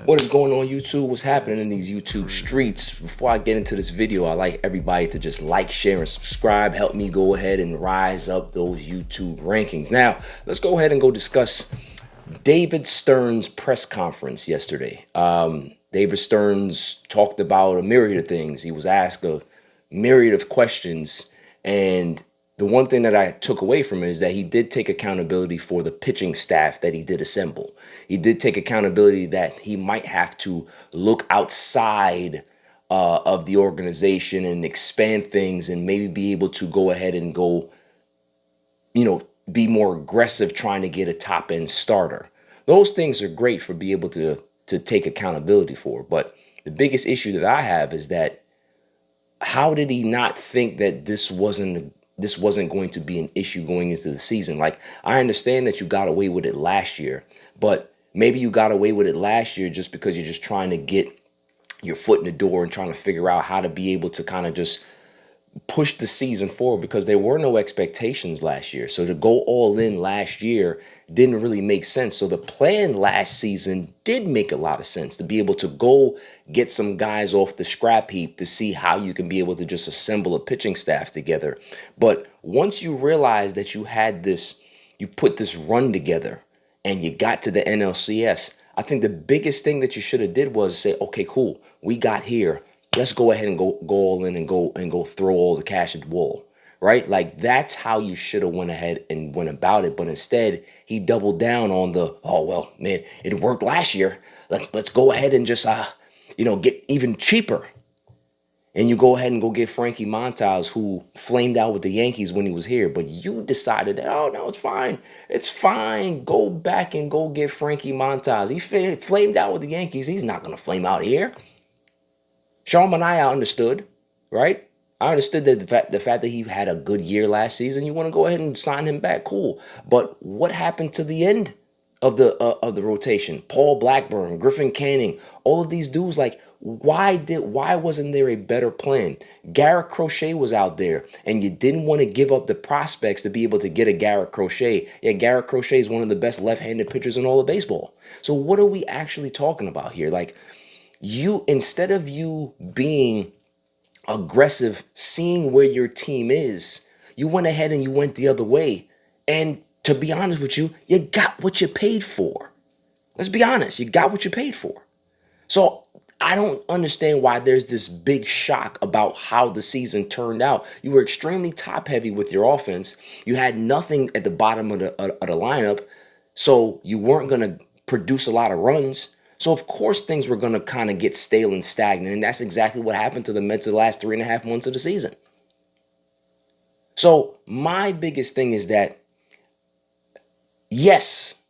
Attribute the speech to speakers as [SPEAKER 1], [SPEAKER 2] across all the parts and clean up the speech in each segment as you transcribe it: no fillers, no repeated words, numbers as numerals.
[SPEAKER 1] What is going on YouTube? What's happening in these YouTube streets? Before I get into this video, I like everybody to just like, share, and subscribe. Help me go ahead and rise up those YouTube rankings. Now, let's go ahead and go discuss David Stearns' press conference yesterday. David Stearns talked about a myriad of things. He was asked a myriad of questions, and the one thing that I took away from it is that he did take accountability for the pitching staff that he did assemble. He did take accountability that he might have to look outside of the organization and expand things and maybe be able to go ahead and go, be more aggressive trying to get a top end starter. Those things are great for be able to take accountability for. But the biggest issue that I have is that how did he not think that this wasn't going to be an issue going into the season? Like, I understand that you got away with it last year, but maybe you got away with it last year just because you're just trying to get your foot in the door and trying to figure out how to be able to kind of just push the season forward, because there were no expectations last year. So to go all in last year didn't really make sense. So the plan last season did make a lot of sense, to be able to go get some guys off the scrap heap to see how you can be able to just assemble a pitching staff together. But once you realize that you put this run together and you got to the NLCS, I think the biggest thing that you should have did was say, okay, cool, we got here. Let's go ahead and go all in and go throw all the cash at the wall, right? Like, that's how you should have went ahead and went about it. But instead, he doubled down on the, oh well, man, it worked last year. Let's go ahead and just get even cheaper. And you go ahead and go get Frankie Montas, who flamed out with the Yankees when he was here. But you decided that, oh, no, it's fine. It's fine. Go back and go get Frankie Montas. He flamed out with the Yankees. He's not going to flame out here. Sean Manaea understood, right? I understood that the fact that he had a good year last season, you want to go ahead and sign him back, cool. But what happened to the end of the rotation? Paul Blackburn, Griffin Canning, all of these dudes. Like, why wasn't there a better plan? Garrett Crochet was out there, and you didn't want to give up the prospects to be able to get a Garrett Crochet. Yeah, Garrett Crochet is one of the best left-handed pitchers in all of baseball. So what are we actually talking about here? Like, instead of you being aggressive, seeing where your team is, you went ahead and you went the other way. And to be honest with you, you got what you paid for. Let's be honest, you got what you paid for. So I don't understand why there's this big shock about how the season turned out. You were extremely top heavy with your offense. You had nothing at the bottom of the lineup, so you weren't going to produce a lot of runs. So of course things were going to kind of get stale and stagnant, and that's exactly what happened to the Mets the last 3.5 months of the season. So my biggest thing is that, yes,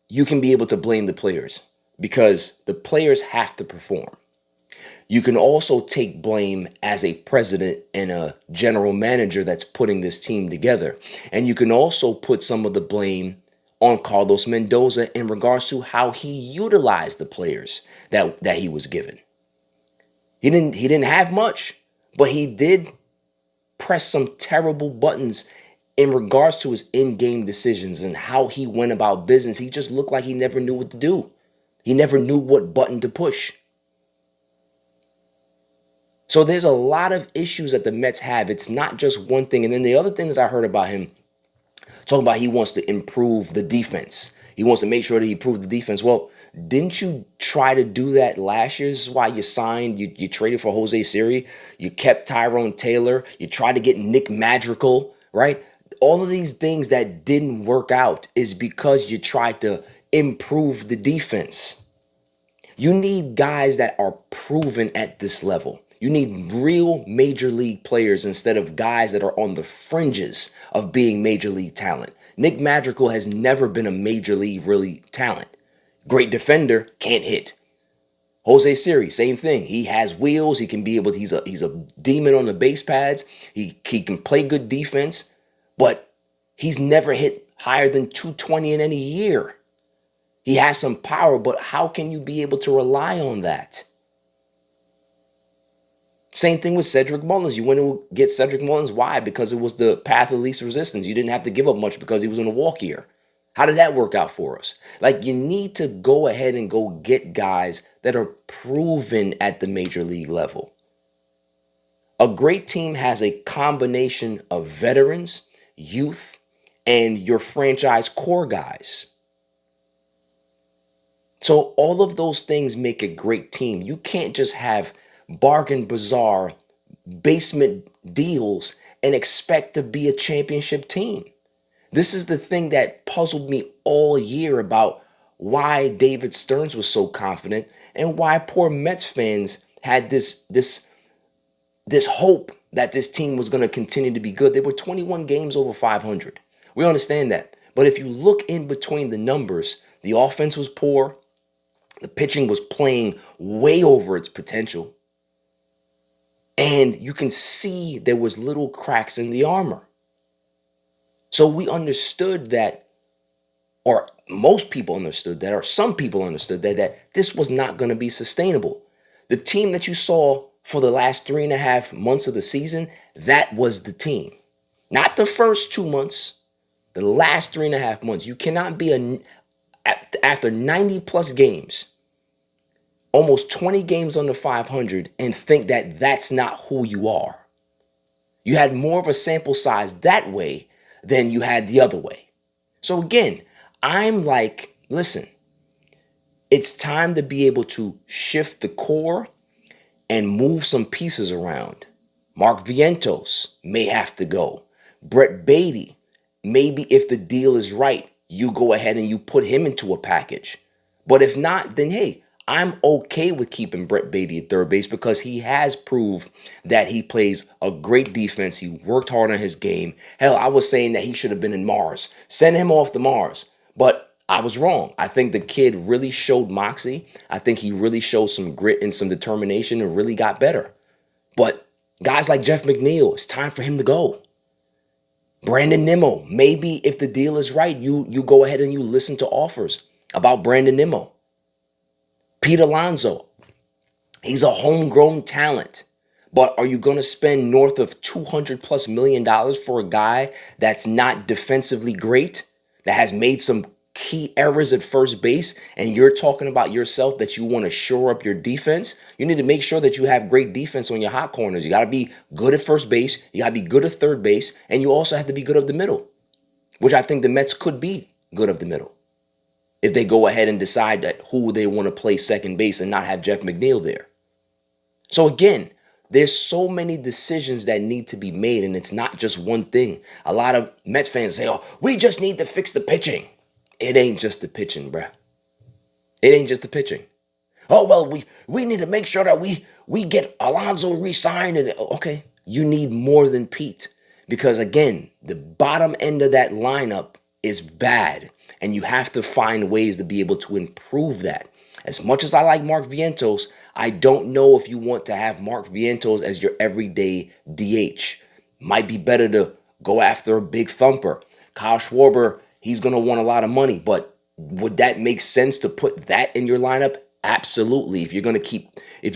[SPEAKER 1] you can be able to blame the players because the players have to perform. You can also take blame as a president and a general manager that's putting this team together. And you can also put some of the blame on Carlos Mendoza in regards to how he utilized the players that he was given. He didn't have much, but he did press some terrible buttons in regards to his in-game decisions and how he went about business. He just looked like he never knew what to do. He never knew what button to push. So there's a lot of issues that the Mets have. It's not just one thing. And then the other thing that I heard about him, talking about he wants to improve the defense. He wants to make sure that he improved the defense. Well, didn't you try to do that last year? This is why you traded for Jose Siri. You kept Tyrone Taylor. You tried to get Nick Madrigal, right? All of these things that didn't work out is because you tried to improve the defense. You need guys that are proven at this level. You need real major league players instead of guys that are on the fringes of being major league talent. Nick Madrigal has never been a major league really talent. Great defender, can't hit. Jose Siri, same thing. He has wheels. He can be able to, he's a demon on the base pads. He can play good defense, but he's never hit higher than 220 in any year. He has some power, but how can you be able to rely on that? Same thing with Cedric Mullins. You went to get Cedric Mullins. Why? Because it was the path of least resistance. You didn't have to give up much because he was in a walk year. How did that work out for us? Like, you need to go ahead and go get guys that are proven at the major league level. A great team has a combination of veterans, youth, and your franchise core guys. So all of those things make a great team. You can't just have bargain bazaar basement deals and expect to be a championship team. This is the thing that puzzled me all year about why David Stearns was so confident and why poor Mets fans had this hope that this team was going to continue to be good. They were 21 games over 500. We understand that. But if you look in between the numbers, the offense was poor. The pitching was playing way over its potential. And you can see there was little cracks in the armor. So we understood that, or most people understood that, or some people understood that this was not going to be sustainable. The team that you saw for the last 3.5 months of the season, that was the team. Not the first 2 months, the last 3.5 months. You cannot be after 90 plus games, almost 20 games under 500, and think that that's not who you are. You had more of a sample size that way than you had the other way. So again, I'm like, listen, it's time to be able to shift the core and move some pieces around. Mark Vientos may have to go. Brett Beatty, maybe if the deal is right, you go ahead and you put him into a package. But if not, then hey, I'm okay with keeping Brett Beatty at third base because he has proved that he plays a great defense. He worked hard on his game. Hell, I was saying that he should have been in Mars. Send him off to Mars. But I was wrong. I think the kid really showed moxie. I think he really showed some grit and some determination and really got better. But guys like Jeff McNeil, it's time for him to go. Brandon Nimmo, maybe if the deal is right, you go ahead and you listen to offers about Brandon Nimmo. Pete Alonso, he's a homegrown talent. But are you going to spend north of $200+ million for a guy that's not defensively great, that has made some key errors at first base, and you're talking about yourself that you want to shore up your defense? You need to make sure that you have great defense on your hot corners. You got to be good at first base. You got to be good at third base. And you also have to be good up the middle, which I think the Mets could be good up the middle if they go ahead and decide that who they want to play second base and not have Jeff McNeil there. So again, there's so many decisions that need to be made, and it's not just one thing. A lot of Mets fans say, oh, we just need to fix the pitching. It ain't just the pitching, bruh. It ain't just the pitching. Oh, well, we need to make sure that we get Alonso re-signed. And okay, you need more than Pete. Because again, the bottom end of that lineup is bad. And you have to find ways to be able to improve that. As much as I like Mark Vientos, I don't know if you want to have Mark Vientos as your everyday DH. Might be better to go after a big thumper. Kyle Schwarber, he's going to want a lot of money. But would that make sense to put that in your lineup? Absolutely. If you're going to get Pete, if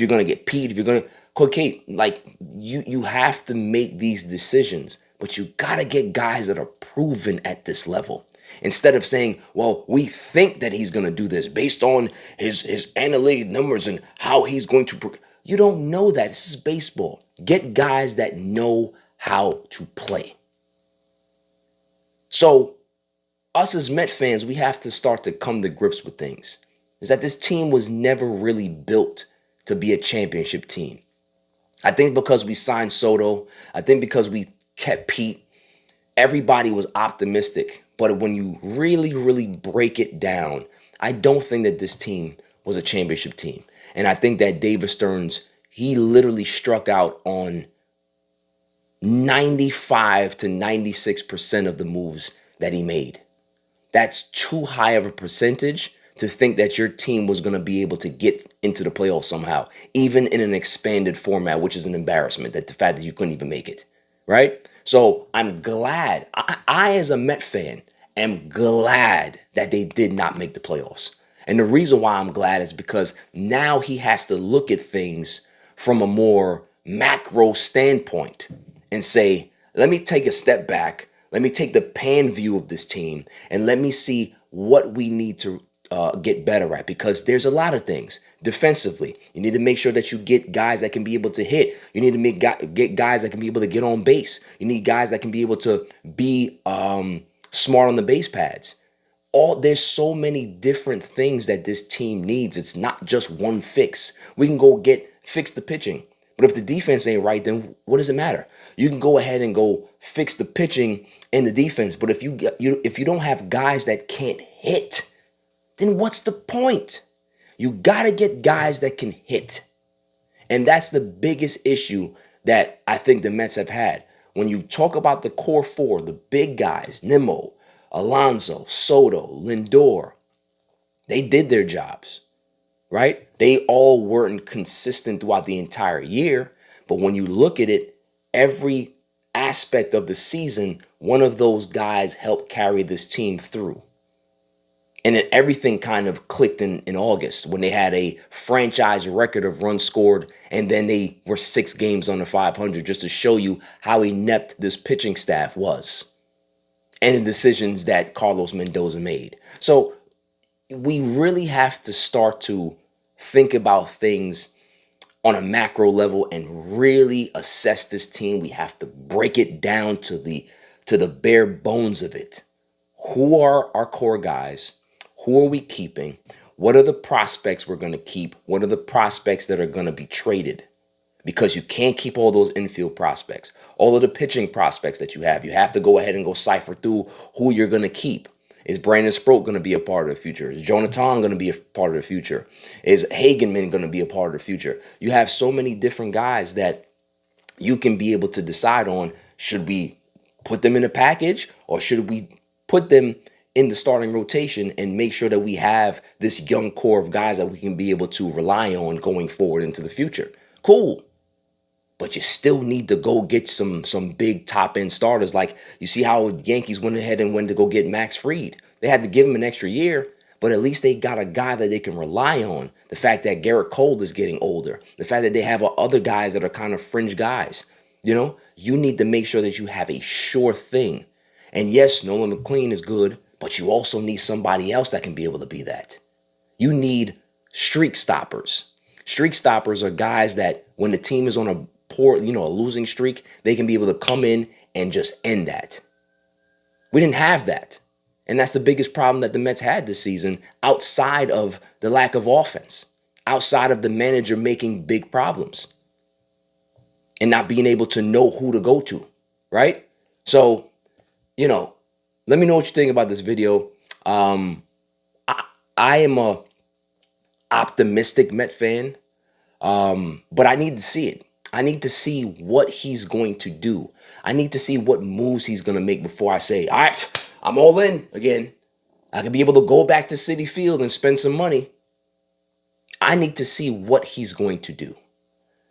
[SPEAKER 1] you're going to Kate, like you have to make these decisions. But you got to get guys that are proven at this level. Instead of saying, well, we think that he's going to do this based on his analytic numbers and how he's going to. You don't know that. This is baseball. Get guys that know how to play. So us as Met fans, we have to start to come to grips with things. Is that this team was never really built to be a championship team. I think because we signed Soto, I think because we kept Pete, everybody was optimistic. But when you really, really break it down, I don't think that this team was a championship team. And I think that David Stearns, he literally struck out on 95 to 96% of the moves that he made. That's too high of a percentage to think that your team was going to be able to get into the playoffs somehow, even in an expanded format, which is an embarrassment, that the fact that you couldn't even make it, right? So I'm glad, I as a Met fan, am glad that they did not make the playoffs. And the reason why I'm glad is because now he has to look at things from a more macro standpoint and say, let me take a step back. Let me take the pan view of this team and let me see what we need to get better at, because there's a lot of things. Defensively, you need to make sure that you get guys that can be able to hit. You need to get guys that can be able to get on base. You need guys that can be able to be smart on the base pads. There's so many different things that this team needs. It's not just one fix. We can go fix the pitching, but if the defense ain't right, then what does it matter? You can go ahead and go fix the pitching and the defense, but if you don't have guys that can't hit, then what's the point? You got to get guys that can hit. And that's the biggest issue that I think the Mets have had. When you talk about the core four, the big guys, Nimmo, Alonso, Soto, Lindor, they did their jobs, right? They all weren't consistent throughout the entire year. But when you look at it, every aspect of the season, one of those guys helped carry this team through. And then everything kind of clicked in August when they had a franchise record of runs scored, and then they were 6 games under 500, just to show you how inept this pitching staff was and the decisions that Carlos Mendoza made. So we really have to start to think about things on a macro level and really assess this team. We have to break it down to the bare bones of it. Who are our core guys? Who are we keeping? What are the prospects we're going to keep? What are the prospects that are going to be traded? Because you can't keep all those infield prospects. All of the pitching prospects that you have to go ahead and go cipher through who you're going to keep. Is Brandon Sproat going to be a part of the future? Is Jonathan going to be a part of the future? Is Hagenman going to be a part of the future? You have so many different guys that you can be able to decide on. Should we put them in a package, or should we put them in the starting rotation and make sure that we have this young core of guys that we can be able to rely on going forward into the future? Cool. But you still need to go get some big top-end starters. Like, you see how the Yankees went ahead and went to go get Max Fried. They had to give him an extra year, but at least they got a guy that they can rely on. The fact that Garrett Cole is getting older. The fact that they have other guys that are kind of fringe guys. You need to make sure that you have a sure thing. And yes, Nolan McLean is good, but you also need somebody else that can be able to be that. You need streak stoppers. Streak stoppers are guys that when the team is on a poor, a losing streak, they can be able to come in and just end that. We didn't have that. And that's the biggest problem that the Mets had this season, outside of the lack of offense, outside of the manager making big problems and not being able to know who to go to, right? So, let me know what you think about this video. I am a optimistic Met fan, but I need to see it. I need to see what he's going to do. I need to see what moves he's going to make before I say, all right, I'm all in again. I can be able to go back to Citi Field and spend some money. I need to see what he's going to do.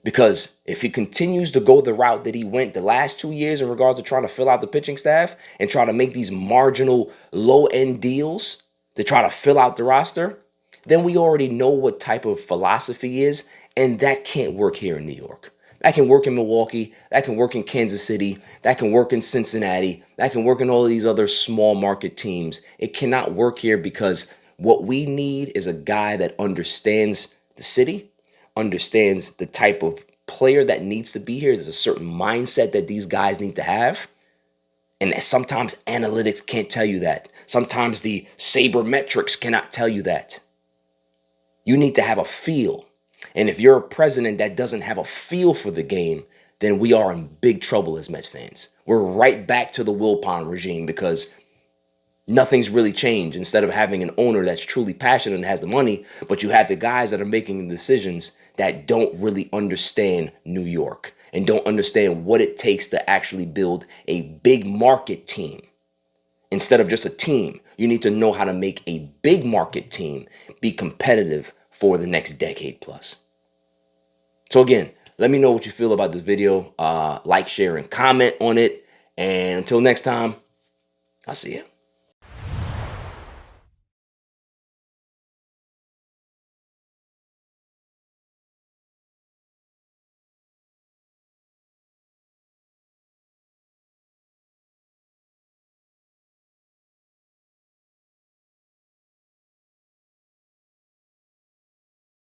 [SPEAKER 1] Because if he continues to go the route that he went the last 2 years in regards to trying to fill out the pitching staff and try to make these marginal low-end deals to try to fill out the roster, then we already know what type of philosophy is, and that can't work here in New York. That can work in Milwaukee, that can work in Kansas City, that can work in Cincinnati, that can work in all of these other small market teams. It cannot work here, because what we need is a guy that understands the city, understands the type of player that needs to be here. There's a certain mindset that these guys need to have. And sometimes analytics can't tell you that. Sometimes the sabermetrics cannot tell you that. You need to have a feel. And if you're a president that doesn't have a feel for the game, then we are in big trouble as Mets fans. We're right back to the Wilpon regime, because nothing's really changed. Instead of having an owner that's truly passionate and has the money, but you have the guys that are making the decisions that don't really understand New York and don't understand what it takes to actually build a big market team. Instead of just a team, you need to know how to make a big market team be competitive for the next decade plus. So again, let me know what you feel about this video. Like, share, and comment on it. And until next time, I'll see you.